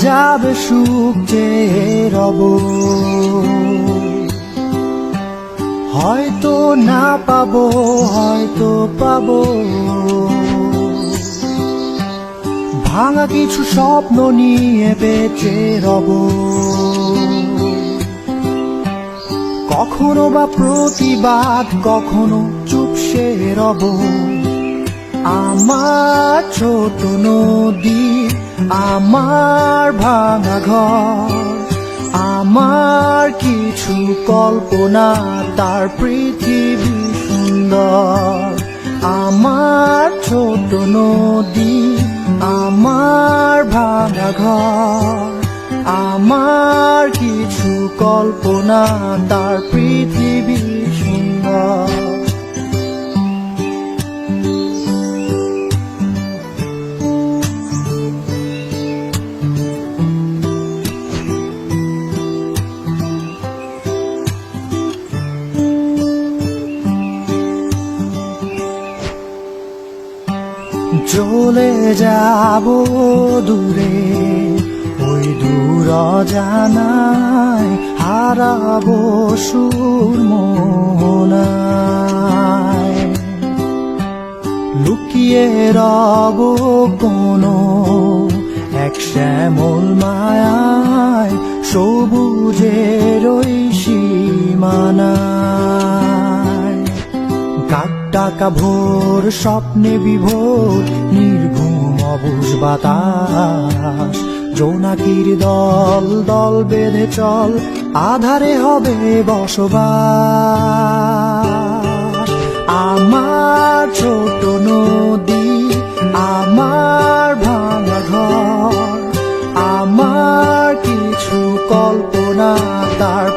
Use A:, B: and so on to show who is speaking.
A: যাবে সুখ চেয়ে রব, হয়তো না পাবো হয়তো পাবো। ভাঙা কিছু স্বপ্ন নিয়ে বেঁচে রব, কখনো বা প্রতিবাদ কখনো চুপসে রব। আমার ছোট নদী, আমার ভাঙা ঘর, আমার কিছু কল্পনা, তার পৃথিবী সুন্দর। আমার ছোট নদী, আমার ভাঙা ঘর, আমার কিছু কল্পনা, তার পৃথিবী সুন্দর। চলে যাব দূরে, ওই দূর অজানায় হারাবো সুর মোহনায়। লুকিয়ে রব কোনো এক শ্যামল মায়ায়, সবুজের ওই সীমানায়। টাকা ভোর স্বপ্নে বিভোর, নির্ঘুম অবুঝ বাতাস। জোনাকির দল দল বেঁধে চল, আধারে হবে বসবাস। আমার ছোট নদী, আমার ভাঙা ঘর, আমার কিছু কল্পনা, তার